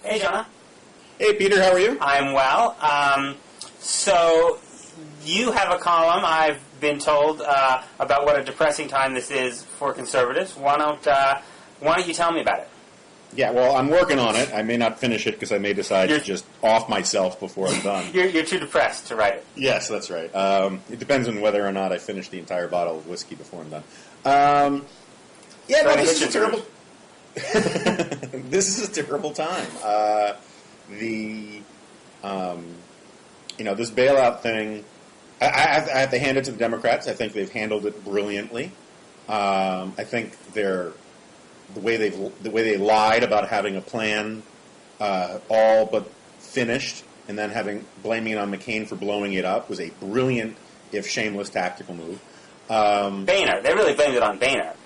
Hey, Jonah. Hey, Peter, how are you? I'm well. So you have a column, I've been told, about what a depressing time this is for conservatives. Why don't you tell me about it? Yeah, well, I'm working on it. I may not finish it because I may decide to just off myself before I'm done. You're too depressed to write it. Yes, that's right. It depends on whether or not I finish the entire bottle of whiskey before I'm done. This is a terrible... This is a terrible time. This bailout thing, I have to hand it to the Democrats. I think they've handled it brilliantly. I think the way they lied about having a plan all but finished and then blaming it on McCain for blowing it up was a brilliant, if shameless, tactical move. Beinart. They really blamed it on Beinart.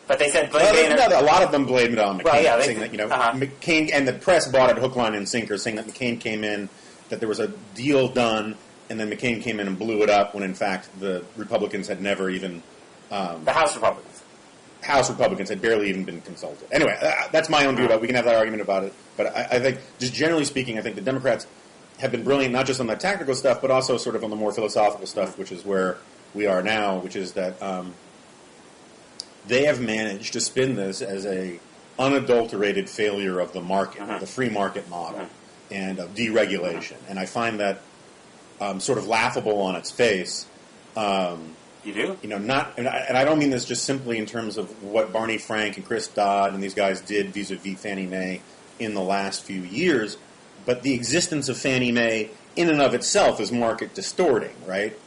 But they said Beinart. No, a lot of them blamed it on McCain, well, saying that McCain, and the press bought it hook, line, and sinker, saying that McCain came in, that there was a deal done, and then McCain came in and blew it up when, in fact, the Republicans had never even... the House Republicans had barely even been consulted. Anyway, that's my own view about it. We can have that argument about it. But I think, just generally speaking, I think the Democrats have been brilliant, not just on that tactical stuff, but also sort of on the more philosophical stuff, which is where we are now, which is that they have managed to spin this as a unadulterated failure of the market, the free market model, and of deregulation. And I find that sort of laughable on its face. You do? And I don't mean this just simply in terms of what Barney Frank and Chris Dodd and these guys did vis-a-vis Fannie Mae in the last few years, but the existence of Fannie Mae in and of itself is market distorting, right?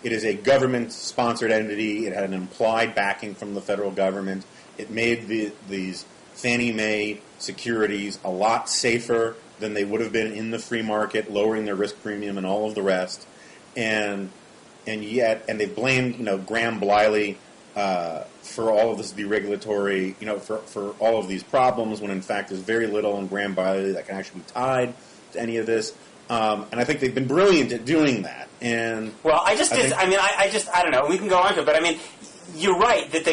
It is a government-sponsored entity. It had an implied backing from the federal government. It made these Fannie Mae securities a lot safer than they would have been in the free market, lowering their risk premium and all of the rest. And they blamed Graham Bliley for all of this deregulatory, for all of these problems, when in fact there's very little in Graham Bliley that can actually be tied to any of this. And I think they've been brilliant at doing that. And I don't know. We can go on to it, but I mean, you're right that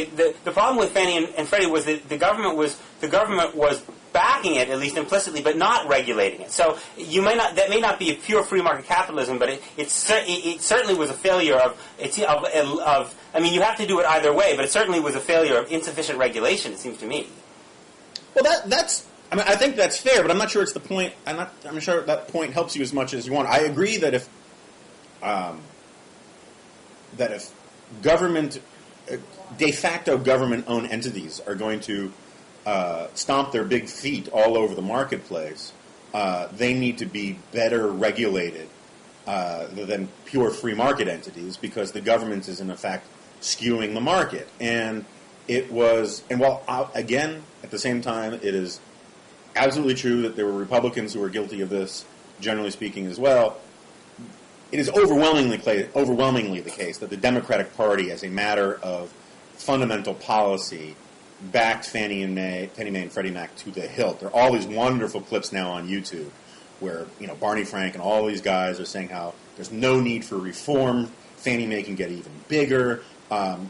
the problem with Fannie and Freddie was that the government was backing it, at least implicitly, but not regulating it. So that may not be a pure free market capitalism, but it certainly was a failure of. I mean, you have to do it either way, but it certainly was a failure of insufficient regulation. It seems to me. Well, that's. I mean, I think that's fair, but I'm not sure it's the point. I'm sure that point helps you as much as you want. I agree that if government, de facto government-owned entities are going to stomp their big feet all over the marketplace, they need to be better regulated than pure free market entities, because the government is in effect skewing the market. And again, at the same time, it is absolutely true that there were Republicans who were guilty of this, generally speaking, as well. It is overwhelmingly the case that the Democratic Party, as a matter of fundamental policy, backed Fannie Mae and Freddie Mac to the hilt. There are all these wonderful clips now on YouTube where Barney Frank and all these guys are saying how there's no need for reform. Fannie Mae can get even bigger. John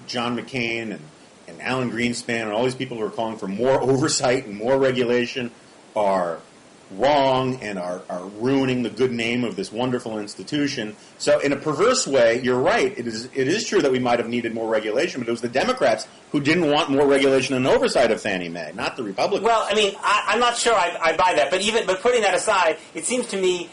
McCain and Alan Greenspan and all these people who are calling for more oversight and more regulation are wrong and are ruining the good name of this wonderful institution. So in a perverse way, you're right. It is true that we might have needed more regulation, but it was the Democrats who didn't want more regulation and oversight of Fannie Mae, not the Republicans. Well, I mean, I'm not sure I buy that, but putting that aside, it seems to me,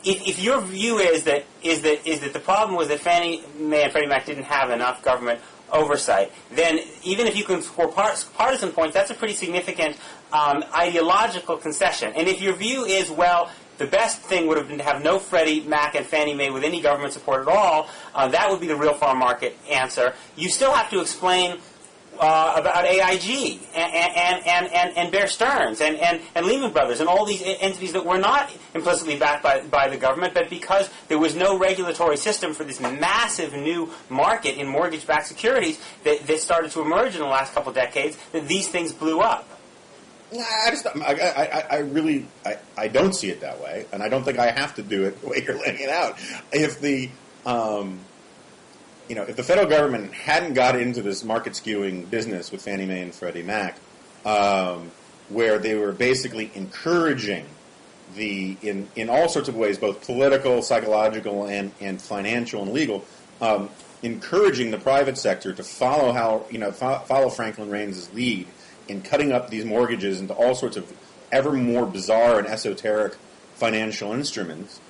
if your view is that the problem was that Fannie Mae and Freddie Mac didn't have enough government oversight, then even if you can score partisan points, that's a pretty significant ideological concession. And if your view is, well, the best thing would have been to have no Freddie Mac and Fannie Mae with any government support at all, that would be the real farm market answer. You still have to explain about AIG and Bear Stearns and Lehman Brothers and all these entities that were not implicitly backed by the government, but because there was no regulatory system for this massive new market in mortgage-backed securities that started to emerge in the last couple of decades, that these things blew up. I don't see it that way, and I don't think I have to do it the way you're laying it out. If the if the federal government hadn't got into this market skewing business with Fannie Mae and Freddie Mac, where they were basically encouraging in all sorts of ways, both political, psychological, and financial and legal, encouraging the private sector to follow Franklin Reigns' lead in cutting up these mortgages into all sorts of ever more bizarre and esoteric financial instruments.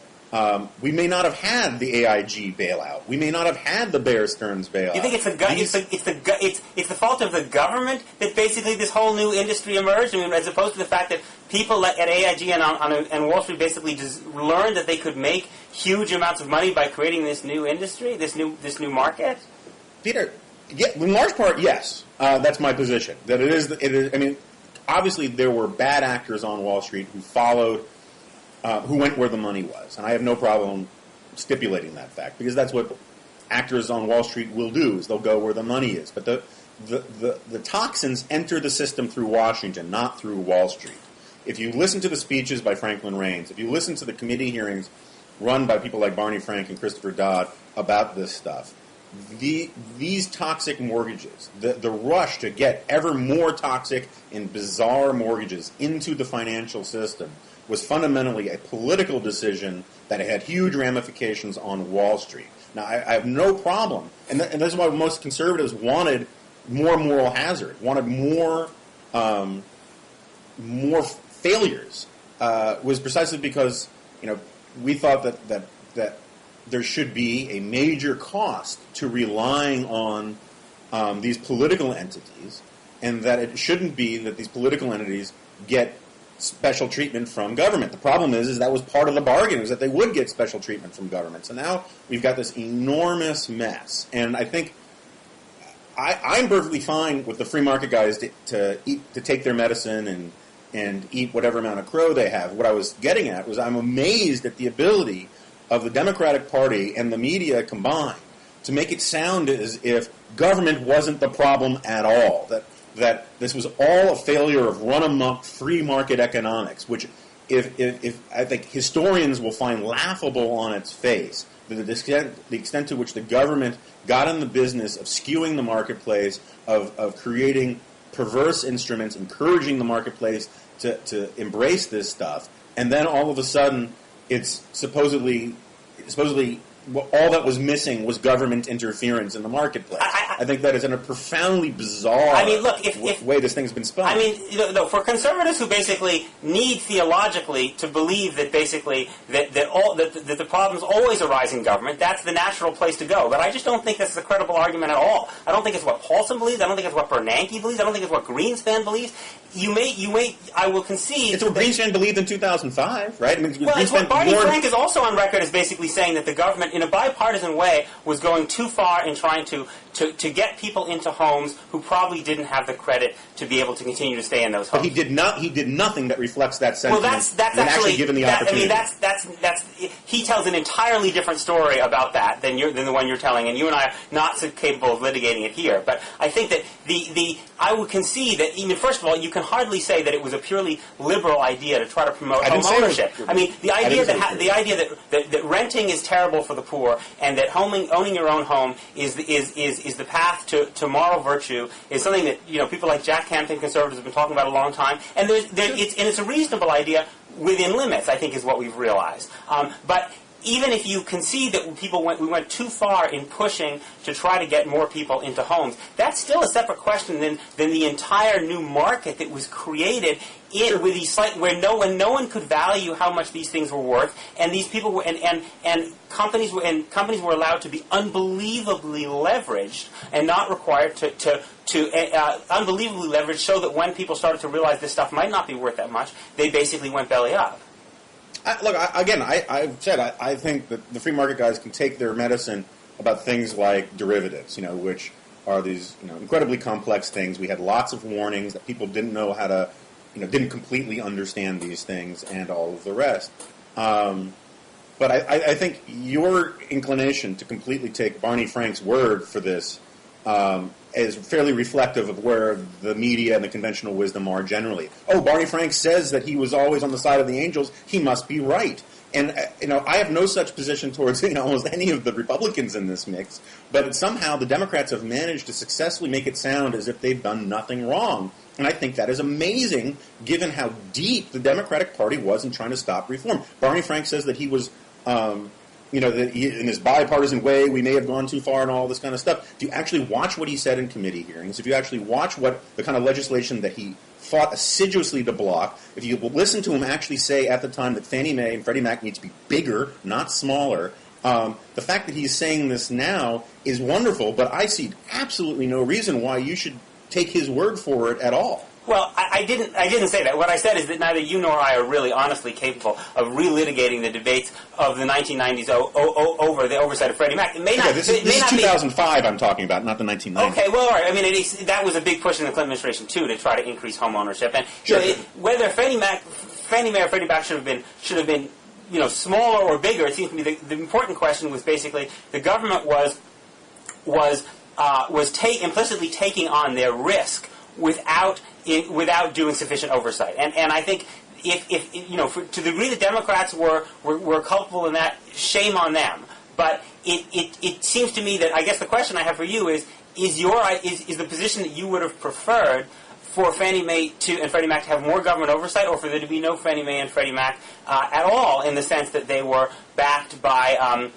We may not have had the AIG bailout. We may not have had the Bear Stearns bailout. You think it's the fault of the government that basically this whole new industry emerged? I mean, as opposed to the fact that people at AIG and Wall Street basically just learned that they could make huge amounts of money by creating this new industry, this new market. Peter, in large part, yes. That's my position. That it is. I mean, obviously there were bad actors on Wall Street who followed. Who went where the money was. And I have no problem stipulating that fact, because that's what actors on Wall Street will do, is they'll go where the money is. But the toxins enter the system through Washington, not through Wall Street. If you listen to the speeches by Franklin Reigns, if you listen to the committee hearings run by people like Barney Frank and Christopher Dodd about this stuff, these toxic mortgages, the rush to get ever more toxic and bizarre mortgages into the financial system was fundamentally a political decision that had huge ramifications on Wall Street. Now, I have no problem, and this is why most conservatives wanted more moral hazard, wanted more failures, was precisely because we thought that there should be a major cost to relying on these political entities, and that it shouldn't be that these political entities get special treatment from government. The problem is that was part of the bargain, was that they would get special treatment from government. So now we've got this enormous mess. And I think I'm perfectly fine with the free market guys to take their medicine and eat whatever amount of crow they have. What I was getting at was I'm amazed at the ability of the Democratic Party and the media combined to make it sound as if government wasn't the problem at all, that this was all a failure of run-amok free market economics, which if I think historians will find laughable on its face, the extent to which the government got in the business of skewing the marketplace, of creating perverse instruments, encouraging the marketplace to embrace this stuff, and then all of a sudden it's supposedly all that was missing was government interference in the marketplace. I think that is in a profoundly bizarre way this thing's been spun. I mean, for conservatives who basically need theologically to believe that basically that the problems always arise in government, that's the natural place to go. But I just don't think that's a credible argument at all. I don't think it's what Paulson believes. I don't think it's what Bernanke believes. I don't think it's what Greenspan believes. I will concede. It's what Greenspan believed in 2005, right? I mean, it's what Barney Frank is also on record as basically saying that the government, in a bipartisan way, was going too far in trying to get people into homes who probably didn't have the credit to be able to continue to stay in those homes. But he did nothing that reflects that sentiment. Well, that's actually given the opportunity. I mean, he tells an entirely different story about that than the one you're telling, and you and I are not so capable of litigating it here. But I think that I would concede that, even first of all, you can hardly say that it was a purely liberal idea to try to promote home ownership. I mean, the idea that renting is terrible for the poor and that owning your own home is the path to moral virtue is something that people like Jack Hampton, conservatives, have been talking about a long time, and it's a reasonable idea within limits, I think, is what we've realized. But even if you concede that we went too far in pushing to try to get more people into homes, that's still a separate question than the entire new market that was created with these where no one could value how much these things were worth, and these people were and companies were allowed to be unbelievably leveraged and not required to unbelievably leveraged, so that when people started to realize this stuff might not be worth that much, they basically went belly up. I've said I think that the free market guys can take their medicine about things like derivatives, which are these incredibly complex things. We had lots of warnings that people didn't know how to, didn't completely understand these things, and all of the rest. But I think your inclination to completely take Barney Frank's word for this is fairly reflective of where the media and the conventional wisdom are generally. Oh, Barney Frank says that he was always on the side of the angels. He must be right. And I have no such position towards almost any of the Republicans in this mix, but somehow the Democrats have managed to successfully make it sound as if they've done nothing wrong. And I think that is amazing, given how deep the Democratic Party was in trying to stop reform. Barney Frank says that he was, that in his bipartisan way, we may have gone too far and all this kind of stuff. If you actually watch what he said in committee hearings, if you actually watch what the kind of legislation that he fought assiduously to block, if you listen to him actually say at the time that Fannie Mae and Freddie Mac need to be bigger, not smaller, the fact that he's saying this now is wonderful, but I see absolutely no reason why you should take his word for it at all. Well, I didn't say that. What I said is that neither you nor I are really honestly capable of relitigating the debates of the 1990s over the oversight of Freddie Mac. It may not. This is 2005. I'm talking about, not the 1990s. Okay, well, all right. I mean, that was a big push in the Clinton administration too, to try to increase home ownership. And sure. Whether Fannie Mae or Freddie Mac should have been smaller or bigger, it seems to me the important question was basically the government was implicitly taking on their risk without doing sufficient oversight. And I think if to the degree the Democrats were culpable in that, shame on them. But it seems to me that I guess the question I have for you is the position that you would have preferred for Fannie Mae and Freddie Mac to have more government oversight, or for there to be no Fannie Mae and Freddie Mac at all, in the sense that they were backed by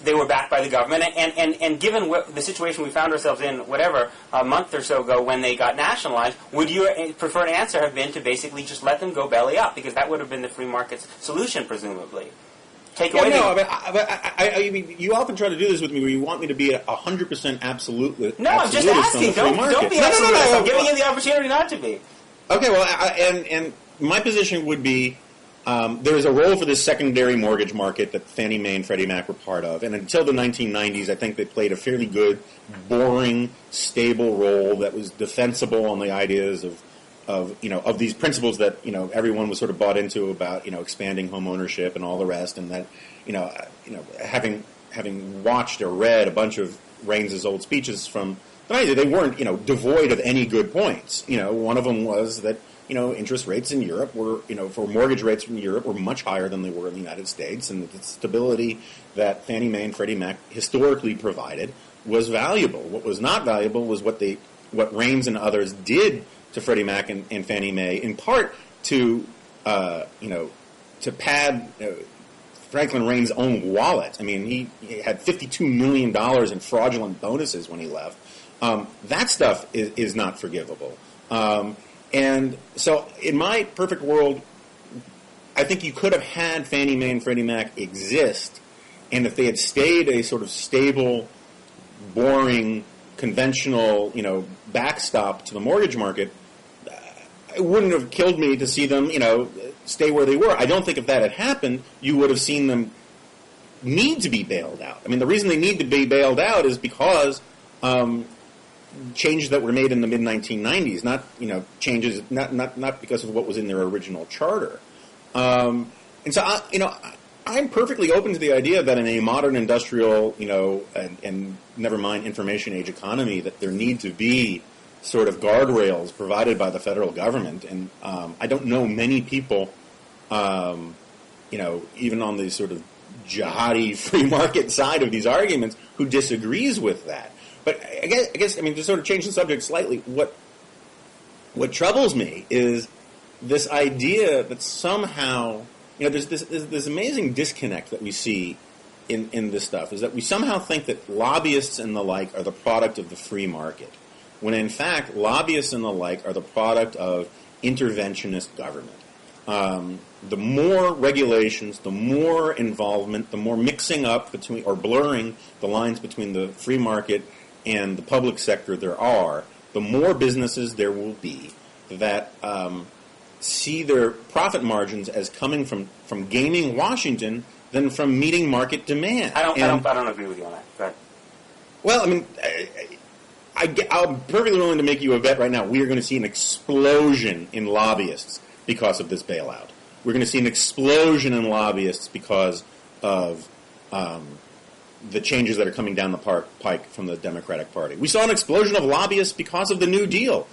the government, and given the situation we found ourselves in, a month or so ago when they got nationalized, would your preferred answer have been to basically just let them go belly up, because that would have been the free market's solution, presumably? I mean, you often try to do this with me, where you want me to be 100% absolute. No, I'm just asking. Don't be absolute. I'm giving you the opportunity not to be. Okay, well, and my position would be, there is a role for this secondary mortgage market that Fannie Mae and Freddie Mac were part of, and until the 1990s, I think they played a fairly good, boring, stable role that was defensible on the ideas of these principles that everyone was sort of bought into about expanding home ownership and all the rest, and that having watched or read a bunch of Raines's old speeches from the 90s, they weren't devoid of any good points. One of them was that interest rates in Europe were, for mortgage rates in Europe were much higher than they were in the United States, and the stability that Fannie Mae and Freddie Mac historically provided was valuable. What was not valuable was what Raines and others did to Freddie Mac and Fannie Mae, in part to pad Franklin Raines' own wallet. I mean, he had $52 million in fraudulent bonuses when he left. That stuff is not forgivable. And so, in my perfect world, I think you could have had Fannie Mae and Freddie Mac exist, and if they had stayed a sort of stable, boring, conventional, backstop to the mortgage market, it wouldn't have killed me to see them, stay where they were. I don't think if that had happened, you would have seen them need to be bailed out. I mean, the reason they need to be bailed out is because changes that were made in the mid-1990s, not changes, not because of what was in their original charter. And so I'm perfectly open to the idea that in a modern industrial, and never mind information age economy, that there need to be sort of guardrails provided by the federal government. And I don't know many people, even on the sort of jihadi free market side of these arguments, who disagrees with that. But I guess, to sort of change the subject slightly, what troubles me is this idea that somehow, there's this amazing disconnect that we see in this stuff, is that we somehow think that lobbyists and the like are the product of the free market, when in fact lobbyists and the like are the product of interventionist government. The more regulations, the more involvement, the more mixing up between or blurring the lines between the free market and the public sector there are, the more businesses there will be that see their profit margins as coming from gaming Washington than from meeting market demand. I don't agree with you on that. Go ahead. Well, I'm perfectly willing to make you a bet right now. We are going to see an explosion in lobbyists because of this bailout. We're going to see an explosion in lobbyists because of the changes that are coming down the pike from the Democratic Party. We saw an explosion of lobbyists because of the New Deal.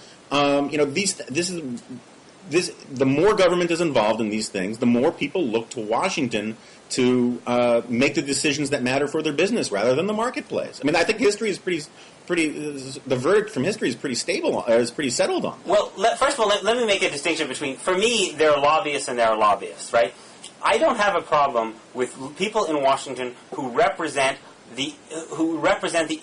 the more government is involved in these things, the more people look to Washington to make the decisions that matter for their business rather than the marketplace. I mean, I think history is pretty. The verdict from history is pretty stable. Is pretty settled on. Well, first of all, let me make a distinction between. For me, there are lobbyists and there are lobbyists, right? I don't have a problem with people in Washington who represent the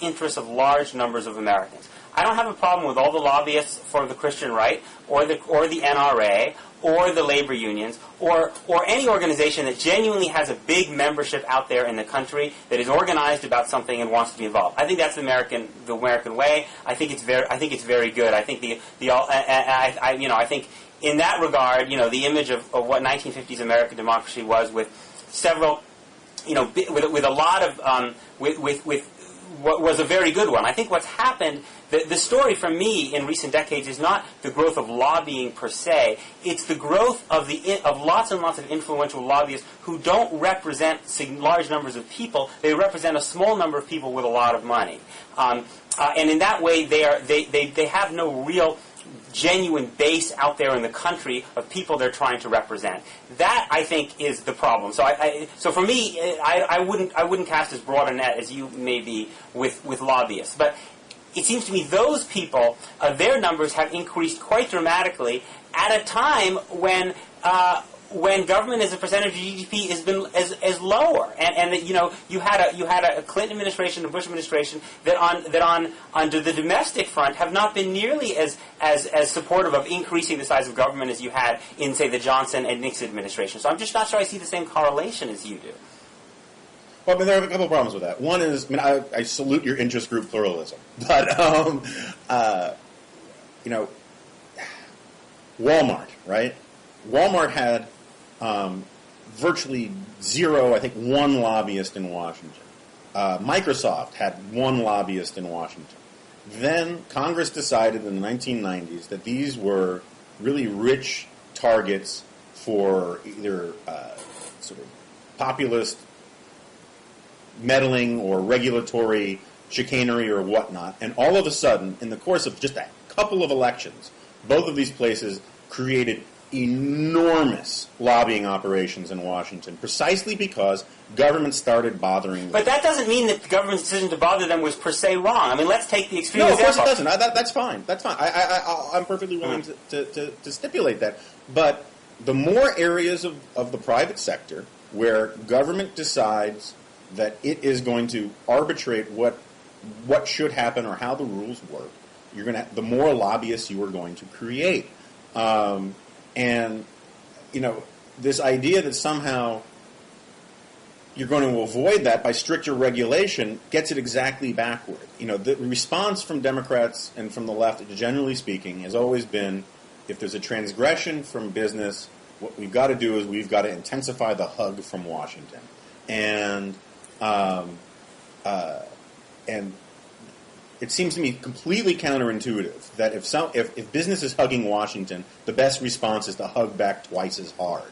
interests of large numbers of Americans. I don't have a problem with all the lobbyists for the Christian right, or the NRA, or the labor unions, or any organization that genuinely has a big membership out there in the country that is organized about something and wants to be involved. I think that's the American way. I think it's very good. I think I think in that regard, the image of what 1950s American democracy was, with several, with a lot of with what was a very good one. I think what's happened, the story for me in recent decades is not the growth of lobbying per se. It's the growth of lots and lots of influential lobbyists who don't represent large numbers of people. They represent a small number of people with a lot of money, and in that way, they have no real genuine base out there in the country of people they're trying to represent. That, I think, is the problem. So for me, I wouldn't cast as broad a net as you may be with lobbyists. But it seems to me those people, their numbers have increased quite dramatically at a time when government as a percentage of GDP has been as lower, and that you had a Clinton administration, a Bush administration that on under the domestic front have not been nearly as supportive of increasing the size of government as you had in, say, the Johnson and Nixon administration. So I'm just not sure I see the same correlation as you do. Well, I mean, there are a couple of problems with that. One is, I salute your interest group pluralism, but Walmart, right? Walmart had virtually zero, I think one lobbyist in Washington. Microsoft had one lobbyist in Washington. Then Congress decided in the 1990s that these were really rich targets for either sort of populist meddling or regulatory chicanery or whatnot. And all of a sudden, in the course of just a couple of elections, both of these places created enormous lobbying operations in Washington, precisely because government started bothering them. But that doesn't mean that the government's decision to bother them was per se wrong. I mean, let's take the extreme example. No, of course it doesn't. That's fine. That's fine. I'm perfectly willing to stipulate that. But the more areas of the private sector where government decides that it is going to arbitrate what should happen or how the rules work, the more lobbyists you are going to create. And, this idea that somehow you're going to avoid that by stricter regulation gets it exactly backward. The response from Democrats and from the left, generally speaking, has always been, if there's a transgression from business, what we've got to do is we've got to intensify the hug from Washington. And it seems to me completely counterintuitive that if business is hugging Washington, the best response is to hug back twice as hard.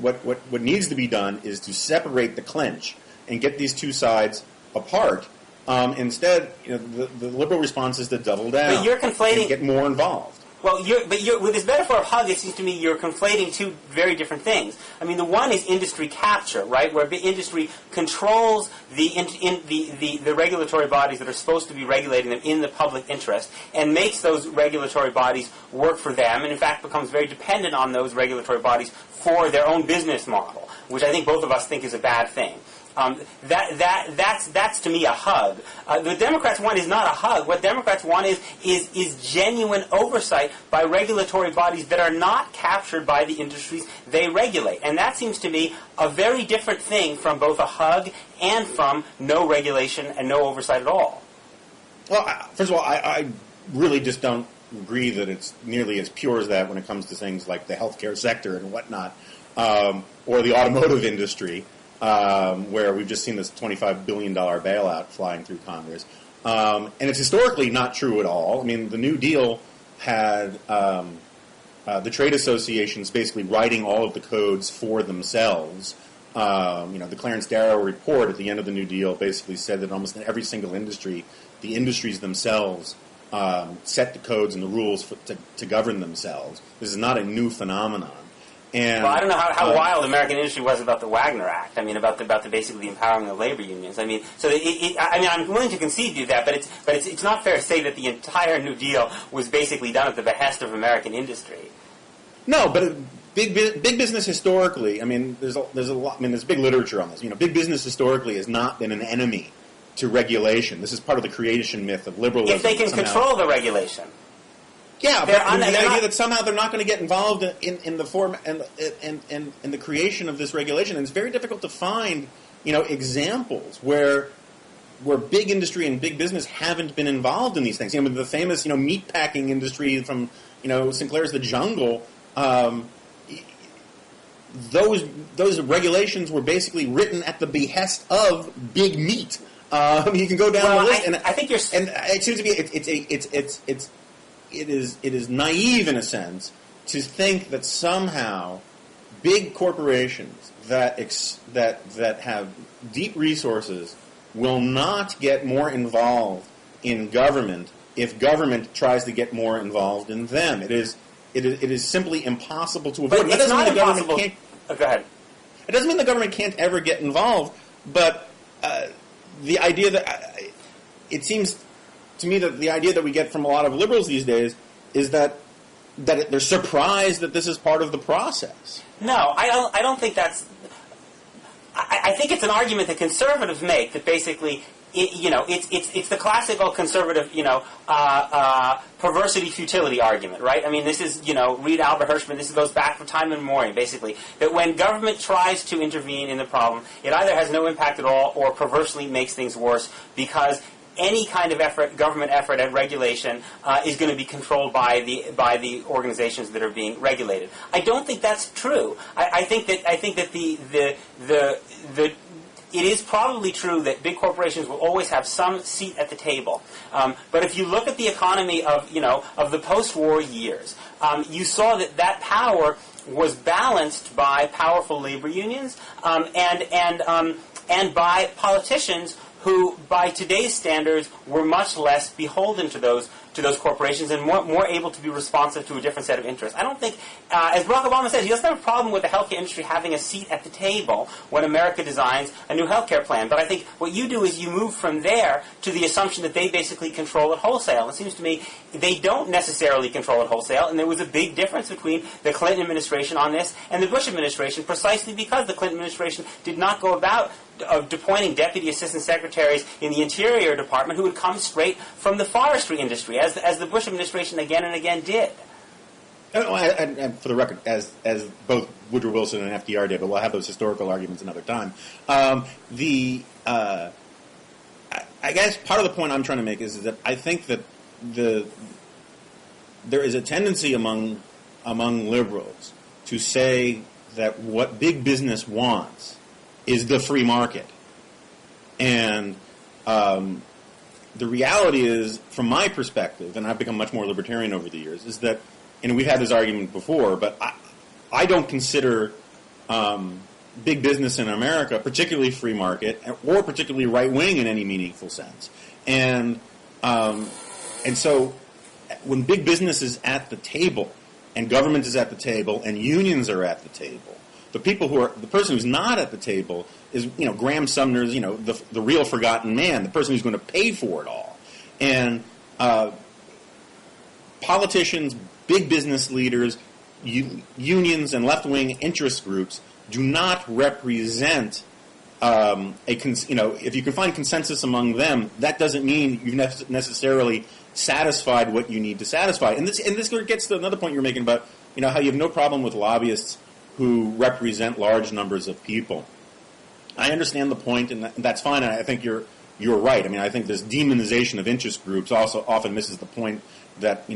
What needs to be done is to separate the clench and get these two sides apart. Instead, the liberal response is to double down. But you're conflating and get more involved. Well, with this metaphor of hug, it seems to me you're conflating two very different things. I mean, the one is industry capture, right, where industry controls the regulatory bodies that are supposed to be regulating them in the public interest and makes those regulatory bodies work for them, and in fact becomes very dependent on those regulatory bodies for their own business model, which I think both of us think is a bad thing. That's to me a hug. The Democrats want is not a hug. What Democrats want is genuine oversight by regulatory bodies that are not captured by the industries they regulate. And that seems to me a very different thing from both a hug and from no regulation and no oversight at all. Well, first of all, I really just don't agree that it's nearly as pure as that when it comes to things like the healthcare sector and whatnot, or the automotive industry. Where we've just seen this $25 billion bailout flying through Congress. And it's historically not true at all. I mean, the New Deal had the trade associations basically writing all of the codes for themselves. The Clarence Darrow report at the end of the New Deal basically said that almost in every single industry, the industries themselves set the codes and the rules to govern themselves. This is not a new phenomenon. And, well, I don't know how wild American industry was about the Wagner Act. I mean, about the basically the empowering of labor unions. I mean, so I mean, I'm willing to concede to that, but it's not fair to say that the entire New Deal was basically done at the behest of American industry. No, but big business historically. I mean, there's a lot. I mean, there's big literature on this. You know, big business historically has not been an enemy to regulation. This is part of the creation myth of liberalism. If they can control the regulation. Yeah, but the idea that somehow they're not going to get involved in the form and in the creation of this regulation, and it's very difficult to find, you know, examples where big industry and big business haven't been involved in these things. You know, the famous, you know, meat packing industry from, you know, Sinclair's The Jungle. Those regulations were basically written at the behest of big meat. You can go down the list, I think you're. And it seems to be it is naive in a sense to think that somehow big corporations that have deep resources will not get more involved in government if government tries to get more involved in them. It is simply impossible to avoid. But it's not impossible. Go ahead. It doesn't mean the government can't ever get involved, but the idea that it seems to me that the idea that we get from a lot of liberals these days is that they're surprised that this is part of the process. No, I don't think that's. I think it's an argument that conservatives make that basically, it's the classical conservative, perversity futility argument, right? I mean, this is, read Albert Hirschman. This goes back for time immemorial, basically, that when government tries to intervene in the problem, it either has no impact at all or perversely makes things worse because any kind of government effort at regulation is going to be controlled by the organizations that are being regulated. I don't think that's true. I think that it is probably true that big corporations will always have some seat at the table. But if you look at the economy of the post-war years, you saw that power was balanced by powerful labor unions and by politicians who, by today's standards, were much less beholden to those corporations and more able to be responsive to a different set of interests. I don't think, as Barack Obama says, he doesn't have a problem with the healthcare industry having a seat at the table when America designs a new healthcare plan. But I think what you do is you move from there to the assumption that they basically control it wholesale. It seems to me they don't necessarily control it wholesale, and there was a big difference between the Clinton administration on this and the Bush administration, precisely because the Clinton administration did not go about appointing deputy assistant secretaries in the Interior Department who would come straight from the forestry industry, as the Bush administration again and again did. And for the record, as both Woodrow Wilson and FDR did, but we'll have those historical arguments another time. I guess part of the point I'm trying to make is that I think that there is a tendency among liberals to say that what big business wants is the free market. And the reality is, from my perspective, and I've become much more libertarian over the years, is that, and we've had this argument before, but I don't consider big business in America particularly free market or particularly right-wing in any meaningful sense. And so when big business is at the table and government is at the table and unions are at the table, the person who's not at the table is, Graham Sumner's, the real forgotten man, the person who's going to pay for it all. And politicians, big business leaders, unions, and left-wing interest groups do not represent if you can find consensus among them, that doesn't mean you've necessarily satisfied what you need to satisfy. And this gets to another point you were making about, how you have no problem with lobbyists who represent large numbers of people. I understand the point, and that's fine. And I think you're right. I mean, I think this demonization of interest groups also often misses the point that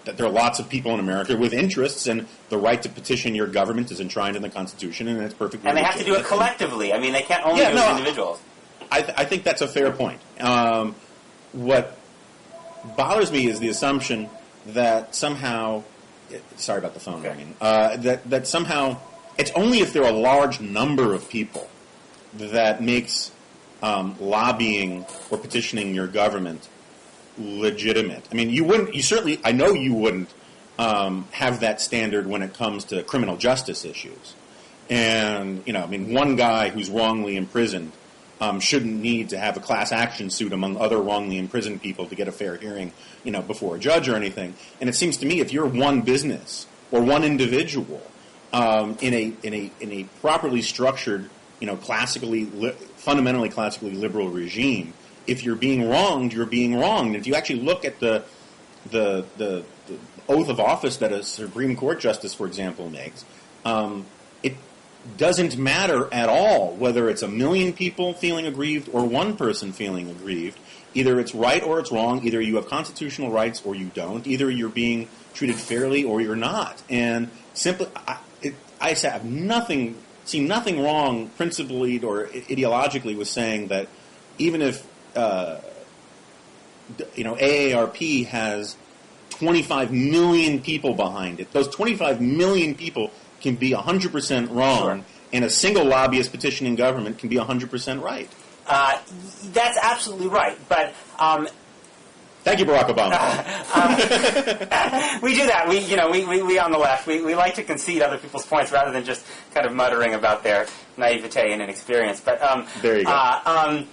that there are lots of people in America with interests, and the right to petition your government is enshrined in the Constitution, and it's perfectly. And they have to do it collectively. I mean, they can't only do it as individuals. I think that's a fair point. What bothers me is the assumption that somehow. Sorry about the phone ringing. That somehow it's only if there are a large number of people that makes lobbying or petitioning your government legitimate. I mean, you wouldn't. You certainly. I know you wouldn't have that standard when it comes to criminal justice issues. And I mean, one guy who's wrongly imprisoned shouldn't need to have a class action suit among other wrongly imprisoned people to get a fair hearing, before a judge or anything. And it seems to me, if you're one business or one individual in a properly structured, fundamentally classically liberal regime, if you're being wronged, you're being wronged. And if you actually look at the oath of office that a Supreme Court justice, for example, makes, it doesn't matter at all whether it's 1 million people feeling aggrieved or one person feeling aggrieved. Either it's right or it's wrong. Either you have constitutional rights or you don't. Either you're being treated fairly or you're not. And simply, I say I've see nothing wrong, principally or ideologically, with saying that even if AARP has 25 million people behind it, those 25 million people can be 100% wrong, sure, and a single lobbyist petitioning government can be 100% right. That's absolutely right, but thank you, Barack Obama. We do that. We on the left, we like to concede other people's points rather than just kind of muttering about their naivete and inexperience. But there you go.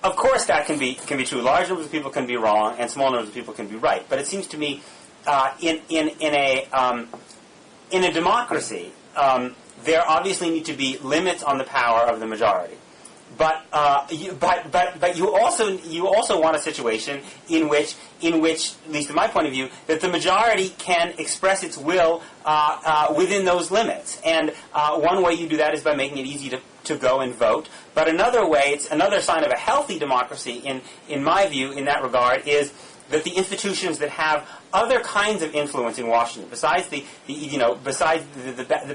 Of course, that can be true. Large numbers of people can be wrong, and small numbers of people can be right. But it seems to me, in a democracy, there obviously need to be limits on the power of the majority. But you also want a situation in which, at least in my point of view, that the majority can express its will within those limits. And one way you do that is by making it easy to go and vote. But another way, it's another sign of a healthy democracy, in my view, in that regard, is that the institutions that have other kinds of influence in Washington, besides the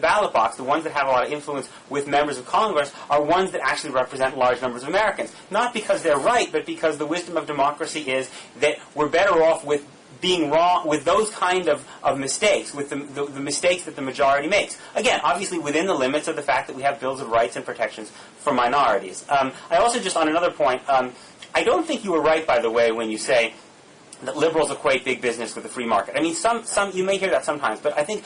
ballot box, the ones that have a lot of influence with members of Congress, are ones that actually represent large numbers of Americans. Not because they're right, but because the wisdom of democracy is that we're better off with being wrong, with those kind of mistakes, with the mistakes that the majority makes. Again, obviously within the limits of the fact that we have bills of rights and protections for minorities. I also, just on another point, I don't think you were right, by the way, when you say that liberals equate big business with the free market. I mean, some you may hear that sometimes, but I think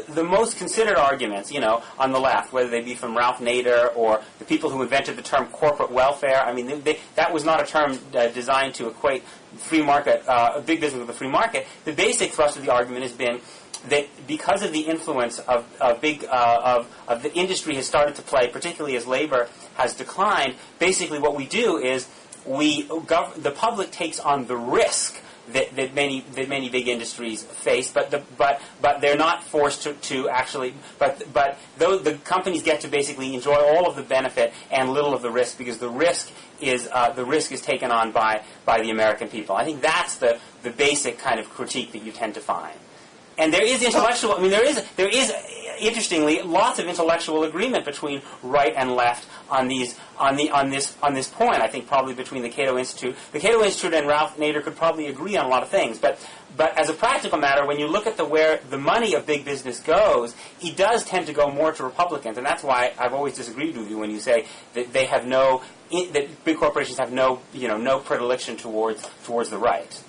the most considered arguments, on the left, whether they be from Ralph Nader or the people who invented the term corporate welfare, I mean, that was not a term designed to equate free market, big business with the free market. The basic thrust of the argument has been that because of the influence of the industry has started to play, particularly as labor has declined, basically what we do is the public takes on the risk that many big industries face, but they're not forced to actually. But though the companies get to basically enjoy all of the benefit and little of the risk, because the risk is taken on by the American people. I think that's the basic kind of critique that you tend to find. And there is intellectual. I mean, there is interestingly lots of intellectual agreement between right and left on this point. I think probably between the Cato Institute and Ralph Nader could probably agree on a lot of things. But as a practical matter, when you look at where the money of big business goes, it does tend to go more to Republicans, and that's why I've always disagreed with you when you say that they have that big corporations have no predilection towards the right.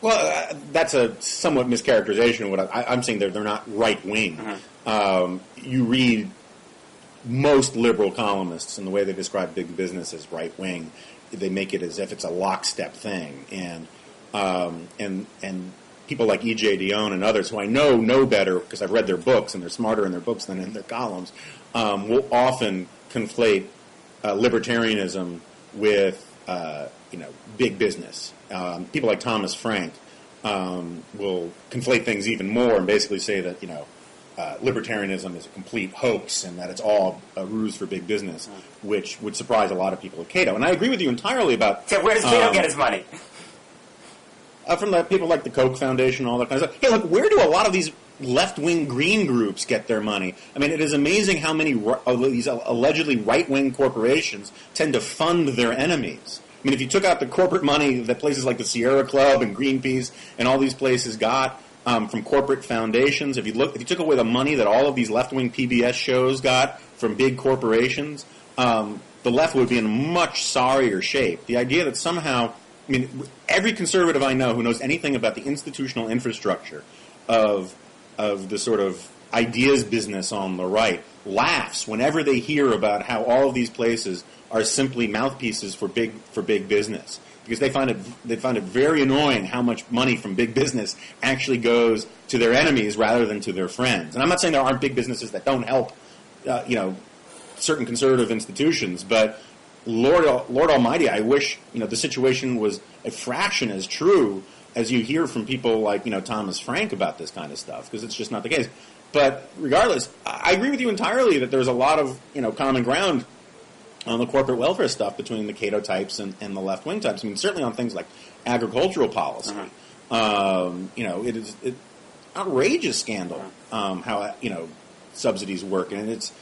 Well, that's a somewhat mischaracterization of what I'm saying. They're not right-wing. Mm-hmm. You read most liberal columnists, and the way they describe big business as right-wing, they make it as if it's a lockstep thing. And people like E.J. Dionne and others, who I know better because I've read their books, and they're smarter in their books than in their columns, will often conflate libertarianism with big business. People like Thomas Frank will conflate things even more and basically say that libertarianism is a complete hoax and that it's all a ruse for big business, which would surprise a lot of people at Cato. And I agree with you entirely about. So where does Cato get his money? From people like the Koch Foundation, all that kind of stuff. Hey, look, where do a lot of these left-wing green groups get their money? I mean, it is amazing how many of these allegedly right-wing corporations tend to fund their enemies. I mean, if you took out the corporate money that places like the Sierra Club and Greenpeace and all these places got from corporate foundations, if you took away the money that all of these left-wing PBS shows got from big corporations, the left would be in a much sorrier shape. The idea that somehow I mean, every conservative I know who knows anything about the institutional infrastructure of the sort of ideas business on the right laughs whenever they hear about how all of these places are simply mouthpieces for big business, because they find it very annoying how much money from big business actually goes to their enemies rather than to their friends. And I'm not saying there aren't big businesses that don't help, certain conservative institutions, but Lord Almighty, I wish the situation was a fraction as true as you hear from people like Thomas Frank about this kind of stuff, because it's just not the case. But regardless, I agree with you entirely that there's a lot of common ground on the corporate welfare stuff between the Cato types and the left wing types. I mean, certainly on things like agricultural policy. It is outrageous scandal how subsidies work, and it's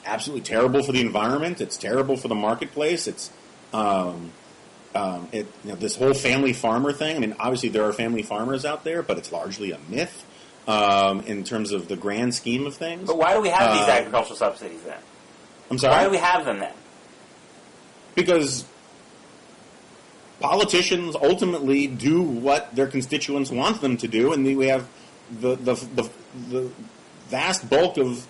absolutely terrible for the environment. It's terrible for the marketplace. It's this whole family farmer thing. I mean, obviously there are family farmers out there, but it's largely a myth in terms of the grand scheme of things. But why do we have these agricultural subsidies then? I'm sorry? Why do we have them then? Because politicians ultimately do what their constituents want them to do, and we have the vast bulk of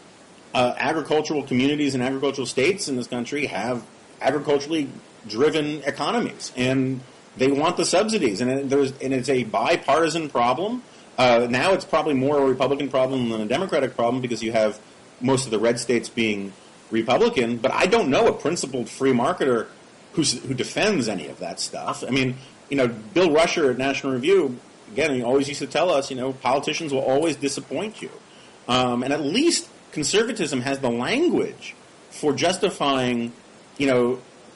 agricultural communities and agricultural states in this country have agriculturally driven economies, and they want the subsidies, and it's a bipartisan problem. Now it's probably more a Republican problem than a Democratic problem because you have most of the red states being Republican, but I don't know a principled free marketer who defends any of that stuff. I mean, Bill Rusher at National Review, again, he always used to tell us, politicians will always disappoint you. And at least conservatism has the language for justifying,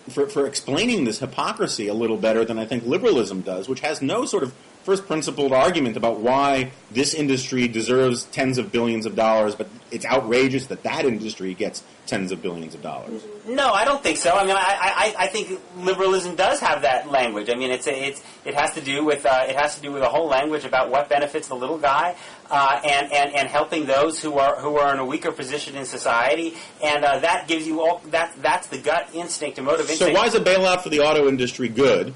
for explaining this hypocrisy a little better than I think liberalism does, which has no sort of first principled argument about why this industry deserves tens of billions of dollars, but it's outrageous that industry gets tens of billions of dollars. No, I don't think so. I mean, I think liberalism does have that language. I mean, it has to do with a whole language about what benefits the little guy and helping those who are in a weaker position in society, and that gives you all that's the gut instinct and motive instinct. So why is a bailout for the auto industry good,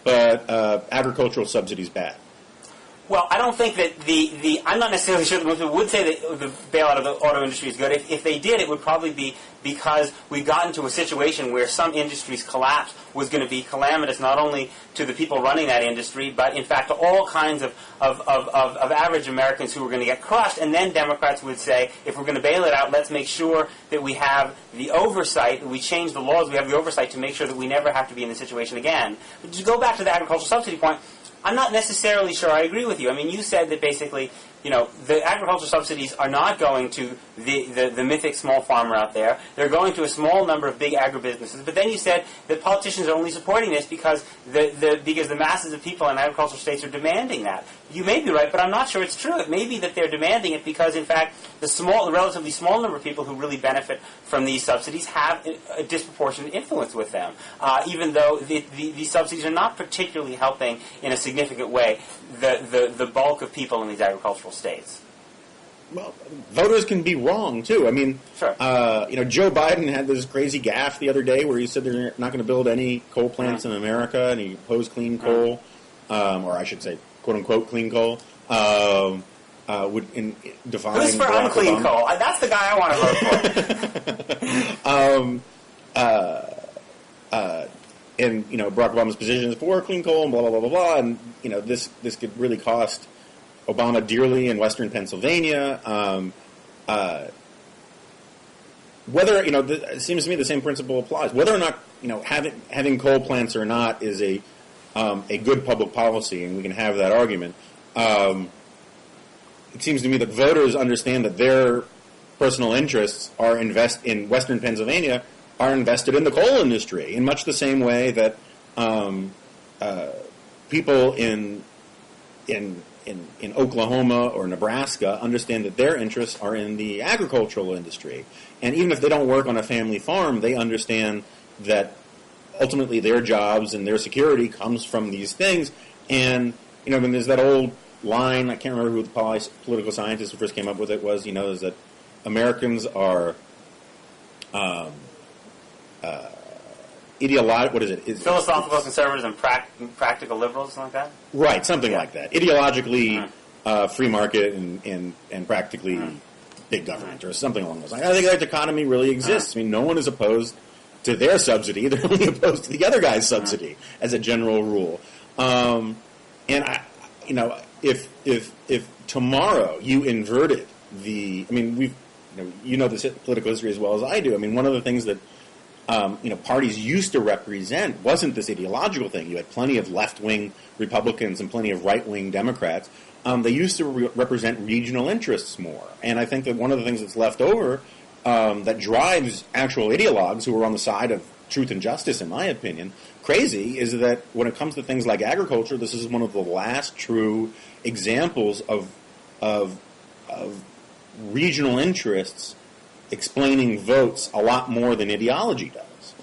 but agricultural subsidies bad? Well, I don't think that I'm not necessarily sure that most people would say that the bailout of the auto industry is good. If they did, it would probably be because we've gotten to a situation where some industries' collapse was going to be calamitous not only to the people running that industry, but in fact to all kinds of average Americans who were going to get crushed. And then Democrats would say, if we're going to bail it out, let's make sure that we have the oversight, that we change the laws, we have the oversight to make sure that we never have to be in this situation again. But to go back to the agricultural subsidy point, I'm not necessarily sure I agree with you. I mean, you said that basically, the agricultural subsidies are not going to the mythic small farmer out there. They're going to a small number of big agribusinesses. But then you said that politicians are only supporting this because the masses of people in agricultural states are demanding that. You may be right, but I'm not sure it's true. It may be that they're demanding it because, in fact, the relatively small number of people who really benefit from these subsidies have a disproportionate influence with them, even though these subsidies are not particularly helping in a significant way the bulk of people in these agricultural states. Well, voters can be wrong, too. I mean, sure. Joe Biden had this crazy gaffe the other day where he said they're not going to build any coal plants in America, and he opposed clean coal, or I should say, quote-unquote, clean coal, defying Who's for unclean coal? That's the guy I want to vote for. And, Barack Obama's position is for clean coal and blah, blah, blah, blah, blah. And, this could really cost Obama dearly in western Pennsylvania. Whether, it seems to me the same principle applies. Whether or not, having coal plants or not is a good public policy, and we can have that argument. It seems to me that voters understand that their personal interests are in western Pennsylvania are invested in the coal industry in much the same way that people in Oklahoma or Nebraska understand that their interests are in the agricultural industry. And even if they don't work on a family farm, they understand that ultimately their jobs and their security comes from these things. And, when there's that old line, I can't remember who the political scientist who first came up with it was, is that Americans are what is it? Philosophical conservatives and practical liberals, something like that? Right, something like that. Ideologically, free market and practically big government, or something along those lines. I think that dichotomy really exists. I mean, no one is opposed to their subsidy; they're only opposed to the other guy's subsidy, as a general rule. And if tomorrow you inverted the, I mean, you know this political history as well as I do. I mean, one of the things that parties used to represent wasn't this ideological thing. You had plenty of left-wing Republicans and plenty of right-wing Democrats. They used to represent regional interests more. And I think that one of the things that's left over that drives actual ideologues who are on the side of truth and justice, in my opinion, crazy, is that when it comes to things like agriculture, this is one of the last true examples of regional interests explaining votes a lot more than ideology does.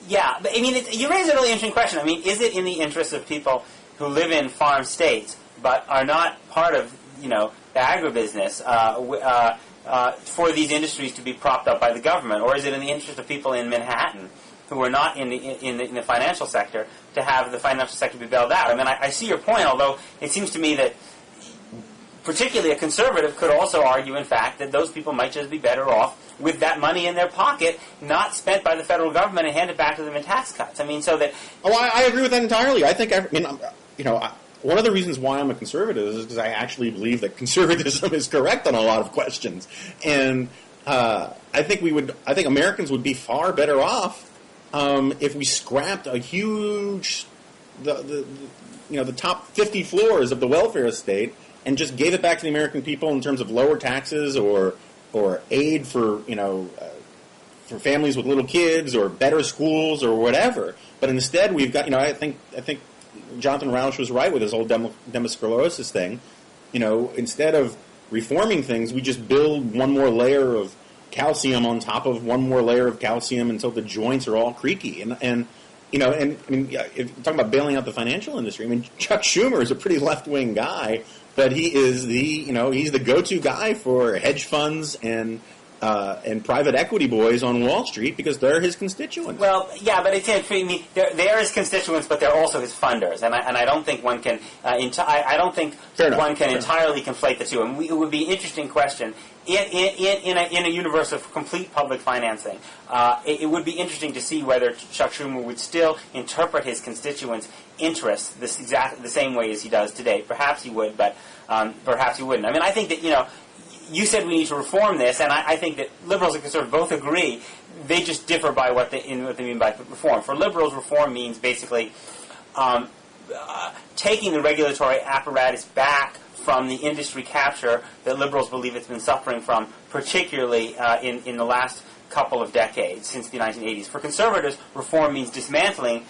Yeah, but I mean, you raise a really interesting question. I mean, is it in the interest of people who live in farm states but are not part of, the agribusiness for these industries to be propped up by the government, or is it in the interest of people in Manhattan who are not in the financial sector to have the financial sector be bailed out? I mean, I see your point, although it seems to me that particularly a conservative could also argue, in fact, that those people might just be better off with that money in their pocket, not spent by the federal government and handed back to them in tax cuts. I mean, so that... Oh, I agree with that entirely. One of the reasons why I'm a conservative is because I actually believe that conservatism is correct on a lot of questions. And I think Americans would be far better off if we scrapped a huge... the top 50 floors of the welfare state and just gave it back to the American people in terms of lower taxes or aid for for families with little kids or better schools or whatever. But instead, we've got I think Jonathan Rauch was right with his whole demosclerosis thing. Instead of reforming things, we just build one more layer of calcium on top of one more layer of calcium until the joints are all creaky. And if you're talking about bailing out the financial industry, I mean, Chuck Schumer is a pretty left-wing guy, but he is he's the go-to guy for hedge funds and private equity boys on Wall Street because they're his constituents. Well, yeah, but it's they're his constituents, but they're also his funders, and I don't think one can entirely conflate the two. And it would be an interesting question in a universe of complete public financing. It would be interesting to see whether Chuck Schumer would still interpret his constituents' interests the same way as he does today. Perhaps he would, but perhaps he wouldn't. I mean, I think that you said we need to reform this, and I think that liberals and conservatives both agree. They just differ by what they mean by reform. For liberals, reform means basically taking the regulatory apparatus back from the industry capture that liberals believe it's been suffering from, particularly in the last couple of decades, since the 1980s. For conservatives, reform means dismantling,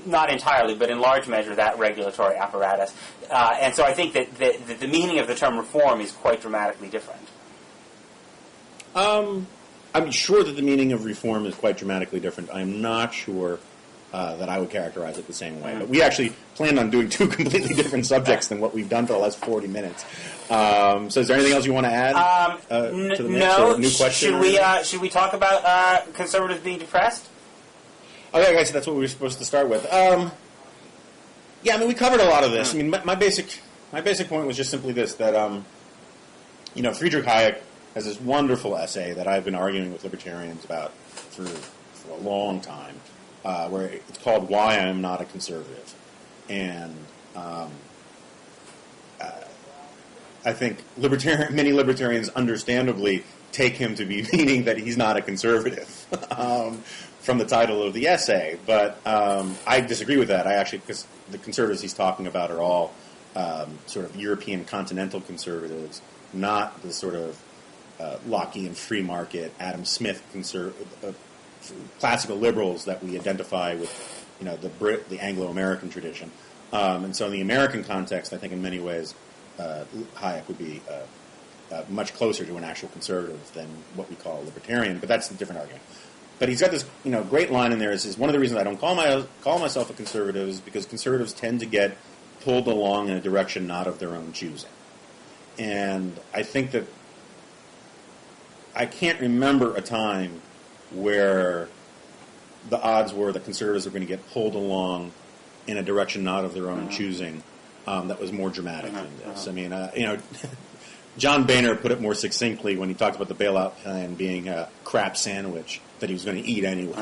not entirely, but in large measure, that regulatory apparatus. And so I think that the meaning of the term reform is quite dramatically different. I'm sure that the meaning of reform is quite dramatically different. I'm not sure that I would characterize it the same way. But we actually planned on doing two completely different subjects than what we've done for the last 40 minutes. So is there anything else you want to add to the mix? No. New question? Should we talk about conservatives being depressed? Okay, guys, so that's what we were supposed to start with. Yeah, I mean, we covered a lot of this. I mean, my basic point was just simply this, that, Friedrich Hayek has this wonderful essay that I've been arguing with libertarians about for a long time, where it's called Why I Am Not a Conservative. And I think many libertarians understandably take him to be meaning that he's not a conservative. From the title of the essay, but I disagree with that. Because the conservatives he's talking about are all sort of European continental conservatives, not the sort of Lockean free market, Adam Smith classical liberals that we identify with, the Anglo-American tradition. And so in the American context, I think in many ways Hayek would be much closer to an actual conservative than what we call a libertarian, but that's a different argument. But he's got this, great line in there. Is one of the reasons I don't call myself a conservative is because conservatives tend to get pulled along in a direction not of their own choosing. And I think that I can't remember a time where the odds were that conservatives were going to get pulled along in a direction not of their own choosing that was more dramatic than this. I mean, John Beinart put it more succinctly when he talked about the bailout plan being a crap sandwich that he was going to eat anyway.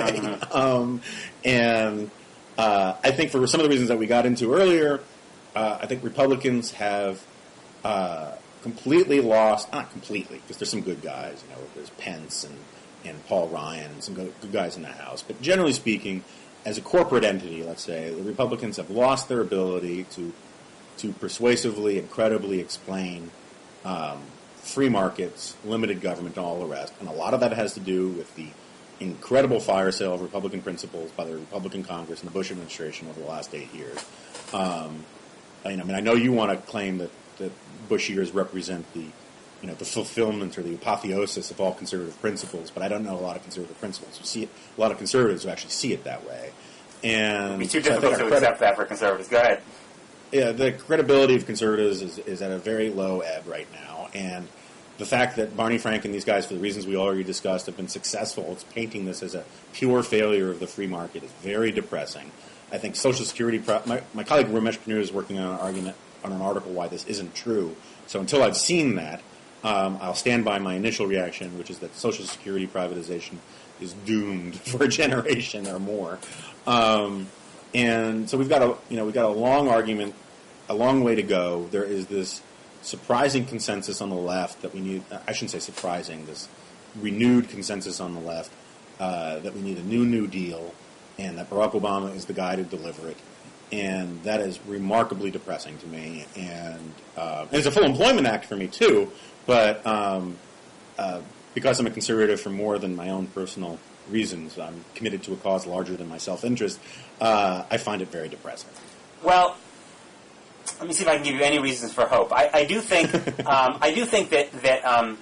I think for some of the reasons that we got into earlier, I think Republicans have completely lost, not completely, because there's some good guys. There's Pence and Paul Ryan and some good guys in the House. But generally speaking, as a corporate entity, let's say, the Republicans have lost their ability to persuasively and credibly explain free markets, limited government, and all the rest. And a lot of that has to do with the incredible fire sale of Republican principles by the Republican Congress and the Bush administration over the last 8 years. I know you want to claim that Bush years represent the fulfillment or the apotheosis of all conservative principles, but I don't know a lot of conservative principles who see it. A lot of conservatives who actually see it that way. And it'd be too difficult to accept that for conservatives. Go ahead. Yeah, the credibility of conservatives is at a very low ebb right now, and the fact that Barney Frank and these guys, for the reasons we already discussed, have been successful, it's painting this as a pure failure of the free market, is very depressing. I think Social Security, my colleague Ramesh Panu is working on an article why this isn't true. So until I've seen that, I'll stand by my initial reaction, which is that Social Security privatization is doomed for a generation or more. And so we've got a long argument, a long way to go. There is this surprising consensus on the left that we need. I shouldn't say surprising. This renewed consensus on the left that we need a New Deal, and that Barack Obama is the guy to deliver it. And that is remarkably depressing to me. And it's a full employment act for me too. But because I'm a conservative for more than my own personal reasons, I'm committed to a cause larger than my self-interest. I find it very depressing. Well, let me see if I can give you any reasons for hope. I do think that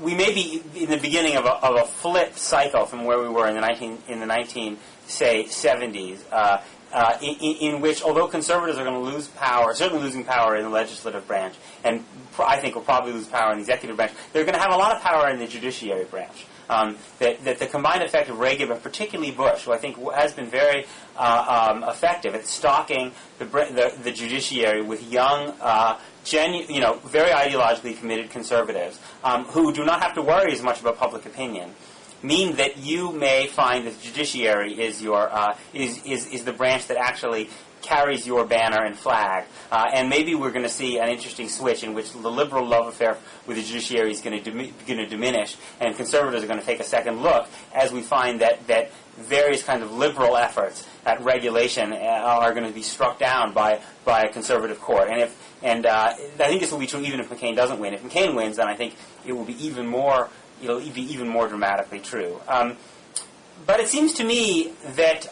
we may be in the beginning of a flip cycle from where we were in the 1970s, in which, although conservatives are going to lose power, certainly losing power in the legislative branch, and I think will probably lose power in the executive branch, they're going to have a lot of power in the judiciary branch. That the combined effect of Reagan, but particularly Bush, who I think has been very effective at stalking the judiciary with young, very ideologically committed conservatives who do not have to worry as much about public opinion, mean that you may find that the judiciary is the branch that actually carries your banner and flag. And maybe we're going to see an interesting switch in which the liberal love affair with the judiciary is going to diminish, and conservatives are going to take a second look as we find that various kinds of liberal efforts at regulation are going to be struck down by a conservative court. And I think this will be true even if McCain doesn't win. If McCain wins, then I think it will be even more dramatically true. But it seems to me that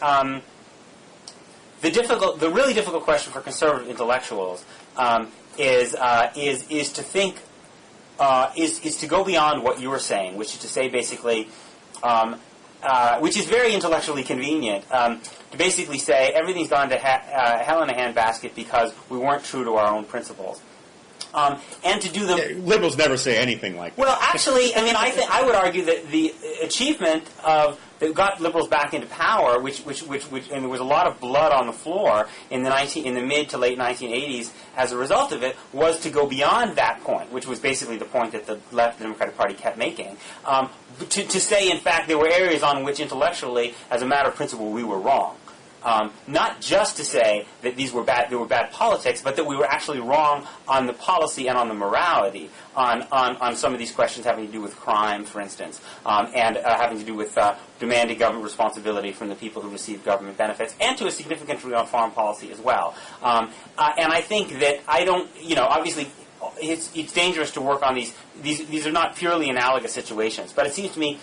the really difficult question for conservative intellectuals is to think is to go beyond what you were saying, which is to say basically, which is very intellectually convenient, to basically say everything's gone to hell in a handbasket because we weren't true to our own principles. And to do them... Yeah, liberals never say anything like that. Well, actually, I would argue that the achievement that got liberals back into power, which and there was a lot of blood on the floor in the mid to late 1980s as a result of it, was to go beyond that point, which was basically the point that the left Democratic Party kept making, to say, in fact, there were areas on which intellectually, as a matter of principle, we were wrong. Not just to say that there were bad politics, but that we were actually wrong on the policy and on the morality on some of these questions having to do with crime, for instance, and having to do with demanding government responsibility from the people who receive government benefits, and to a significant degree on foreign policy as well. And I think that obviously it's dangerous to work on these. These are not purely analogous situations, but it seems to me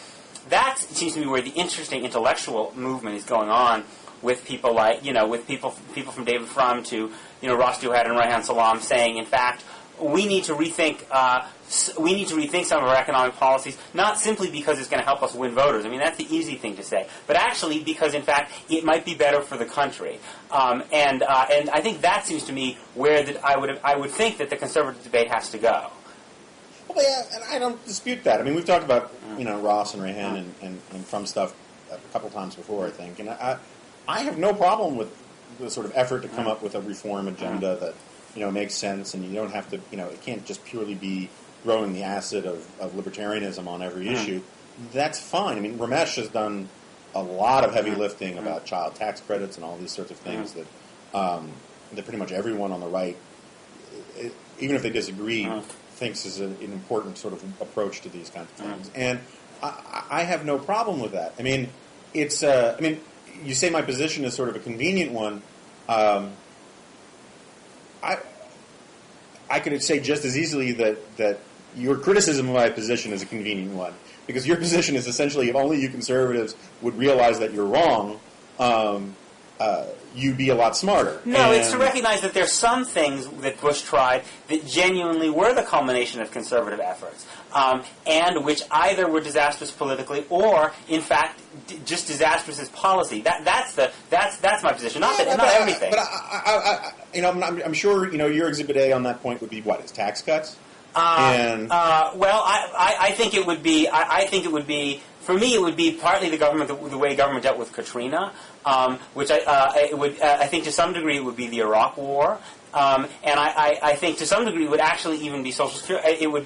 where the interesting intellectual movement is going on, with people like, with people from David Frum to, Ross Douthat and Rehan Salam saying, in fact, we need to rethink some of our economic policies, not simply because it's going to help us win voters. I mean, that's the easy thing to say, but actually because, in fact, it might be better for the country. And I think that seems to me where I would think that the conservative debate has to go. Well, and I don't dispute that. I mean, we've talked about Ross and Rehan and Trump stuff a couple times before, I think, and I have no problem with the sort of effort to come up with a reform agenda that makes sense, and you don't have to it can't just purely be throwing the acid of libertarianism on every issue. That's fine. I mean, Ramesh has done a lot of heavy lifting about child tax credits and all these sorts of things that pretty much everyone on the right, even if they disagree, thinks is an important sort of approach to these kinds of things. And I have no problem with that. I mean, it's. I mean, you say my position is sort of a convenient one. I could say just as easily that your criticism of my position is a convenient one, because your position is essentially if only you conservatives would realize that you're wrong, you'd be a lot smarter. No, it's to recognize that there's some things that Bush tried that genuinely were the culmination of conservative efforts, and which either were disastrous politically or, in fact, just disastrous as policy. That's my position. Not everything. But I'm sure your Exhibit A on that point would be what is tax cuts. I think it would be. I think it would be. For me, it would be partly the way government dealt with Katrina, which I think to some degree it would be the Iraq War, and I think to some degree it would actually even be Social Security. It would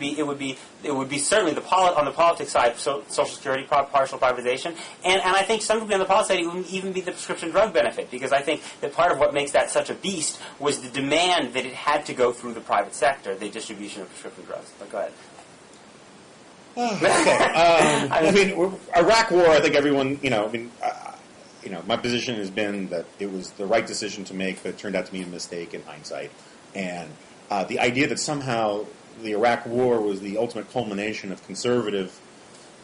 be certainly on the politics side, Social Security partial privatization, and I think to some degree on the policy side it would even be the prescription drug benefit, because I think that part of what makes that such a beast was the demand that it had to go through the private sector, the distribution of prescription drugs. But go ahead. Okay. I mean, Iraq War. I think everyone, my position has been that it was the right decision to make, but it turned out to be a mistake in hindsight. And the idea that somehow the Iraq War was the ultimate culmination of a conservative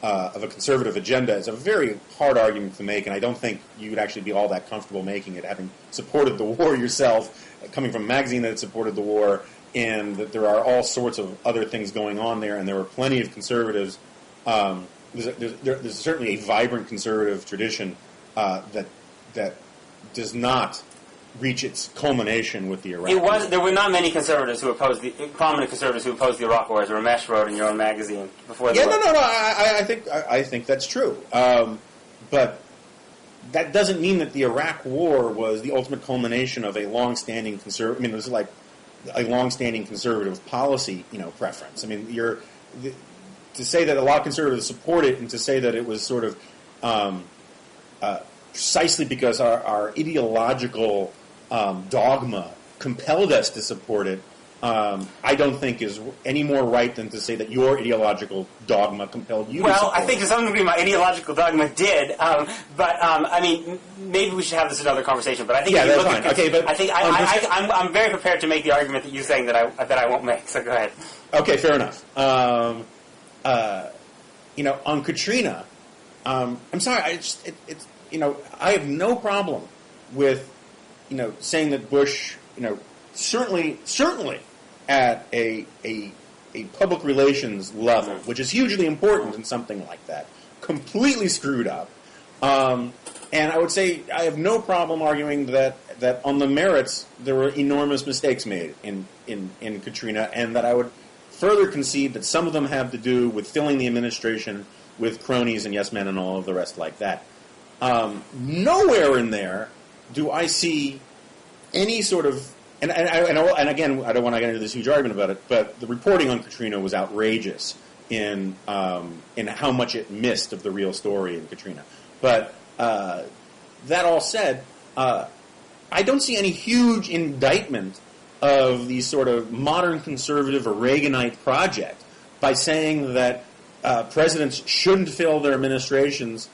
agenda is a very hard argument to make, and I don't think you would actually be all that comfortable making it, having supported the war yourself, coming from a magazine that supported the war. And that there are all sorts of other things going on there, and there were plenty of conservatives. There's certainly a vibrant conservative tradition that does not reach its culmination with the Iraq War. There were not many conservatives prominent conservatives who opposed the Iraq War, as Ramesh wrote in your own magazine before the war. I think that's true. But that doesn't mean that the Iraq War was the ultimate culmination of a long-standing conservative. I mean, it was like a long-standing conservative policy, preference. I mean, to say that a lot of conservatives support it, and to say that it was sort of precisely because our ideological dogma compelled us to support it, I don't think is any more right than to say that your ideological dogma compelled you to support it. Well, I think to some degree my ideological dogma did, but I mean, maybe we should have this another conversation. But I think that's fine. Okay, but I think I'm very prepared to make the argument that you're saying that I won't make. So go ahead. Okay, fair enough. On Katrina, I'm sorry. I have no problem with saying that Bush, certainly at a public relations level, which is hugely important in something like that, completely screwed up. And I would say I have no problem arguing that on the merits there were enormous mistakes made in Katrina, and that I would further concede that some of them have to do with filling the administration with cronies and yes men and all of the rest like that. Nowhere in there do I see any sort of and again, I don't want to get into this huge argument about it, but the reporting on Katrina was outrageous in how much it missed of the real story in Katrina. But that all said, I don't see any huge indictment of the sort of modern conservative or Reaganite project by saying that presidents shouldn't fill their administrations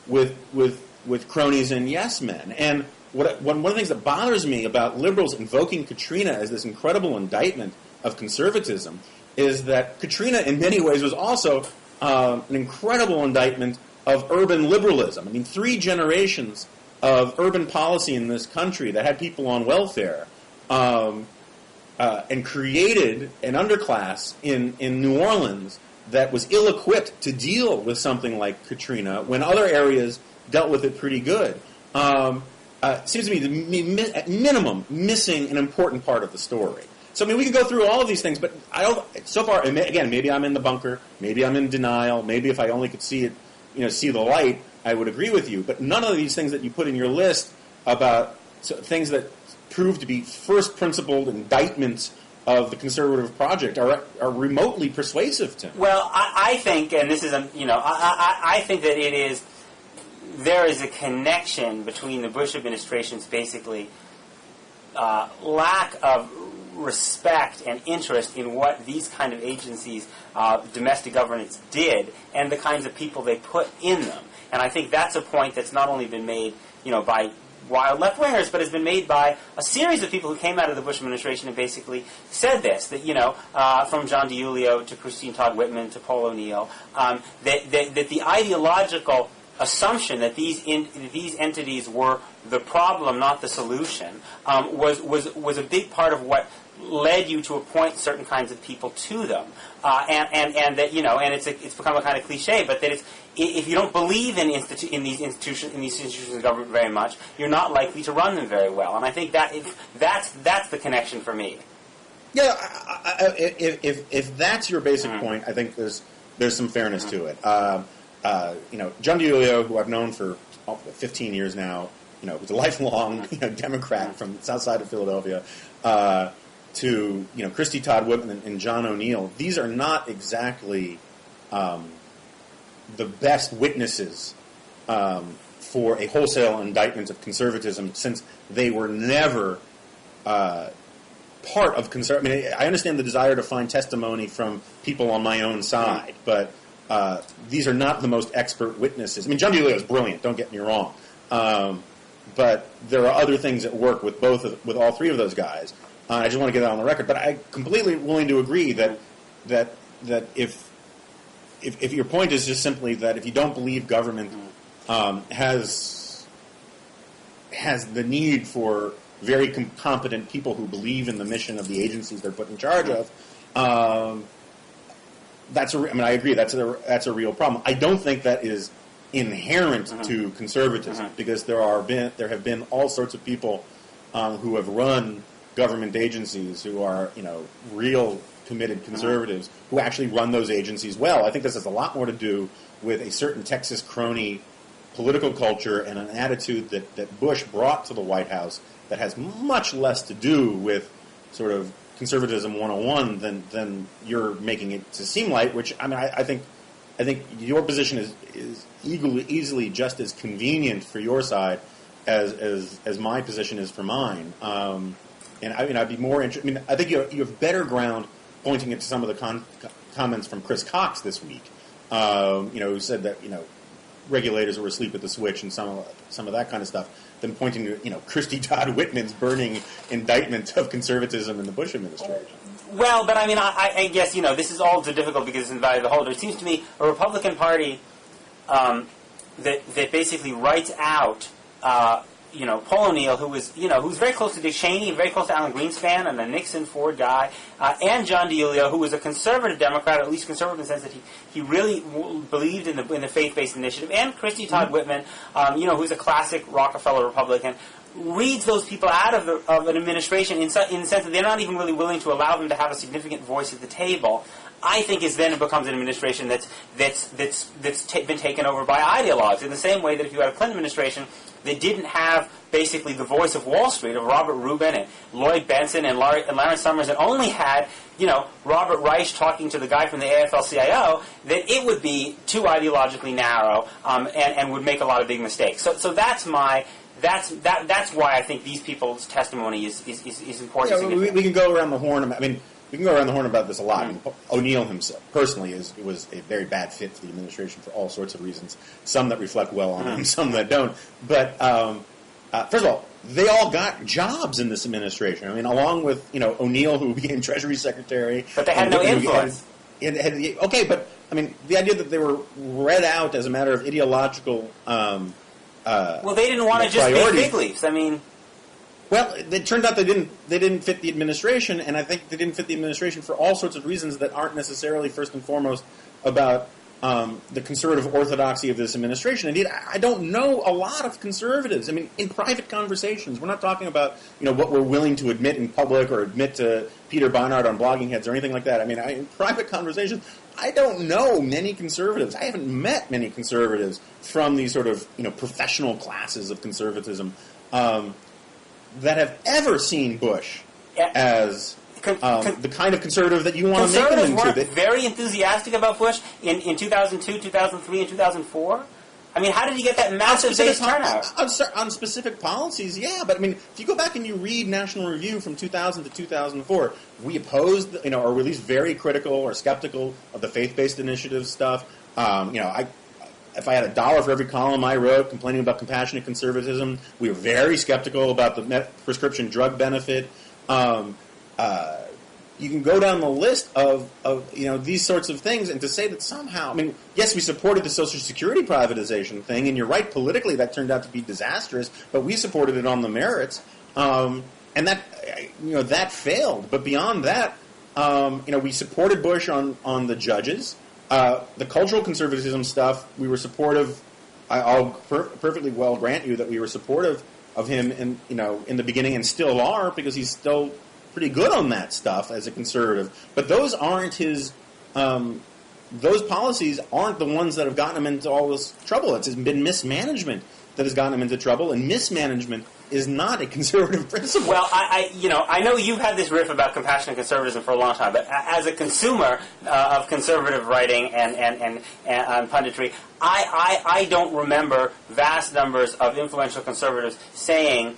with cronies and yes men. And one of the things that bothers me about liberals invoking Katrina as this incredible indictment of conservatism is that Katrina in many ways was also an incredible indictment of urban liberalism. I mean, 3 generations of urban policy in this country that had people on welfare and created an underclass in New Orleans that was ill-equipped to deal with something like Katrina when other areas dealt with it pretty good. Seems to me, at minimum, missing an important part of the story. So, I mean, we can go through all of these things, but I don't, so far, again, maybe I'm in the bunker, maybe I'm in denial, maybe if I only could see it, see the light, I would agree with you. But none of these things that you put in your list about things that prove to be first principled indictments of the conservative project are remotely persuasive to me. Well, I think, and this is, I think that there is a connection between the Bush administration's basically lack of respect and interest in what these kind of agencies, domestic governance, did, and the kinds of people they put in them. And I think that's a point that's not only been made, by wild left-wingers, but has been made by a series of people who came out of the Bush administration and basically said this, that, from John DiIulio to Christine Todd Whitman to Paul O'Neill, that the ideological assumption that these entities were the problem, not the solution, was a big part of what led you to appoint certain kinds of people to them, and that and it's become a kind of cliche, but that if you don't believe in these institutions of government very much, you're not likely to run them very well, and I think that's the connection for me. Yeah, if that's your basic point, I think there's some fairness to it. John DiIulio, who I've known for 15 years now, was a lifelong Democrat from the south side of Philadelphia, to Christy Todd Whitman and John O'Neill. These are not exactly the best witnesses for a wholesale indictment of conservatism, since they were never part of I understand the desire to find testimony from people on my own side, but these are not the most expert witnesses. I mean, John DiIulio is brilliant, don't get me wrong. But there are other things at work with with all three of those guys. I just want to get that on the record. But I'm completely willing to agree that if your point is just simply that if you don't believe government has the need for very competent people who believe in the mission of the agencies they're put in charge of, I agree. That's a real problem. I don't think that is inherent to conservatism, because there have been all sorts of people who have run government agencies who are real committed conservatives who actually run those agencies well. I think this has a lot more to do with a certain Texas crony political culture and an attitude that Bush brought to the White House that has much less to do with sort of conservatism 101 than you're making it to seem like. Which I think your position is easily just as convenient for your side as my position is for mine. And I'd be more interested. I think you have better ground pointing it to some of the comments from Chris Cox this week. Who said that regulators were asleep at the switch and some of that kind of stuff, than pointing to Christy Todd Whitman's burning indictment of conservatism in the Bush administration. Well, but I guess this is all too difficult because it's in the value of the beholder. It seems to me a Republican Party that basically writes out Paul O'Neill, who's very close to Dick Cheney, very close to Alan Greenspan, and the Nixon Ford guy, and John DiIulio, who was a conservative Democrat, or at least conservative in the sense that he really believed in the faith-based initiative, and Christy Todd Whitman, who's a classic Rockefeller Republican, reads those people out of an administration in the sense that they're not even really willing to allow them to have a significant voice at the table. I think it becomes an administration that's been taken over by ideologues, in the same way that if you had a Clinton administration that didn't have basically the voice of Wall Street, of Robert Rubin and Lloyd Benson and Lawrence Summers, and only had Robert Reich talking to the guy from the AFL-CIO, that it would be too ideologically narrow and would make a lot of big mistakes. So that's why I think these people's testimony is important. We can go around the horn. We can go around the horn about this a lot. O'Neill himself, personally, was a very bad fit for the administration for all sorts of reasons. Some that reflect well on him, some that don't. But first of all, they all got jobs in this administration. Along with O'Neill, who became Treasury Secretary. But they had no influence. Okay, but the idea that they were read out as a matter of ideological. Well, they didn't want to just be big leaps. Well, it turned out they didn't fit the administration, and I think they didn't fit the administration for all sorts of reasons that aren't necessarily first and foremost about the conservative orthodoxy of this administration. Indeed, I don't know a lot of conservatives. I mean, in private conversations, we're not talking about what we're willing to admit in public or admit to Peter Beinart on Blogging Heads or anything like that. I mean, in private conversations, I don't know many conservatives. I haven't met many conservatives from these sort of professional classes of conservatism that have ever seen Bush as the kind of conservative that you want to make them into. Conservatives weren't very enthusiastic about Bush in 2002, 2003, and 2004? I mean, how did you get that massive base turnout? On specific policies, yeah. But, I mean, if you go back and you read National Review from 2000 to 2004, we opposed, or were at least very critical or skeptical of the faith-based initiative stuff. If I had $1 for every column I wrote complaining about compassionate conservatism, we were very skeptical about the prescription drug benefit. You can go down the list of these sorts of things, and to say that somehow, I mean, yes, we supported the Social Security privatization thing, and you're right, politically that turned out to be disastrous, but we supported it on the merits, and that failed. But beyond that, we supported Bush on the judges. The cultural conservatism stuff, we were supportive. I'll perfectly well grant you that we were supportive of him in the beginning, and still are, because he's still pretty good on that stuff as a conservative. But those aren't his. Those policies aren't the ones that have gotten him into all this trouble. It's been mismanagement that has gotten him into trouble, and mismanagement is not a conservative principle. Well, I know you've had this riff about compassionate conservatism for a long time, but as a consumer of conservative writing and punditry, I don't remember vast numbers of influential conservatives saying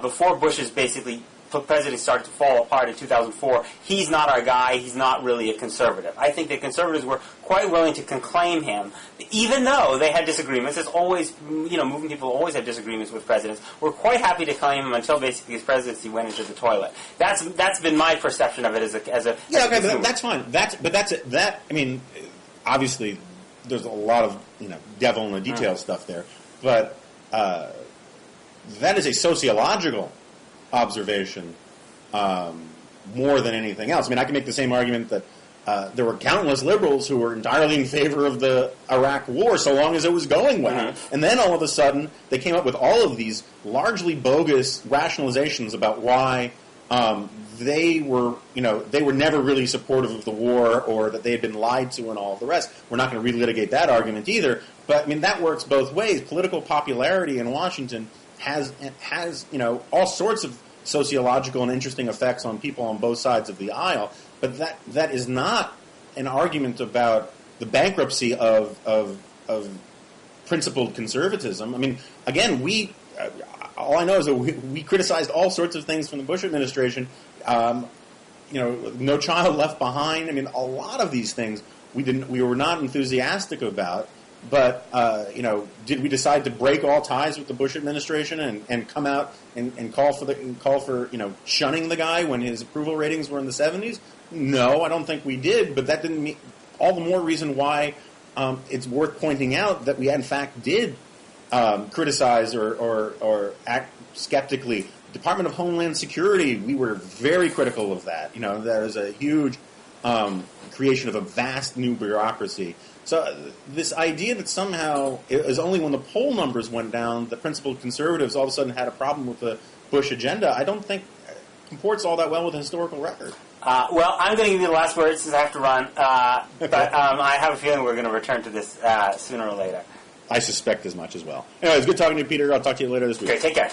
before Bush's basically presidency started to fall apart in 2004, he's not our guy, he's not really a conservative. I think that conservatives were quite willing to conclaim him, even though they had disagreements. There's always, moving people always have disagreements with presidents. We're quite happy to claim him until basically his presidency went into the toilet. That's been my perception of it as a but that's fine. I mean, obviously, there's a lot of devil in the details stuff there, but that is a sociological observation more than anything else. I mean, I can make the same argument that there were countless liberals who were entirely in favor of the Iraq War so long as it was going well. Mm-hmm. And then all of a sudden, they came up with all of these largely bogus rationalizations about why they were never really supportive of the war, or that they had been lied to, and all of the rest. We're not going to relitigate that argument either. But, I mean, that works both ways. Political popularity in Washington has all sorts of sociological and interesting effects on people on both sides of the aisle, but that is not an argument about the bankruptcy of principled conservatism. I mean, again, all I know is that we criticized all sorts of things from the Bush administration. No Child Left Behind. I mean, a lot of these things we were not enthusiastic about. But, did we decide to break all ties with the Bush administration and come out and call for shunning the guy when his approval ratings were in the 70s? No, I don't think we did. But that didn't mean all the more reason why it's worth pointing out that we in fact did criticize or act skeptically. Department of Homeland Security, we were very critical of that. There was a huge creation of a vast new bureaucracy. So this idea that somehow it was only when the poll numbers went down that principled conservatives all of a sudden had a problem with the Bush agenda, I don't think comports all that well with the historical record. Well, I'm going to give you the last word since I have to run, but I have a feeling we're going to return to this sooner or later. I suspect as much as well. Anyway, it's good talking to you, Peter. I'll talk to you later this week. Okay, take care.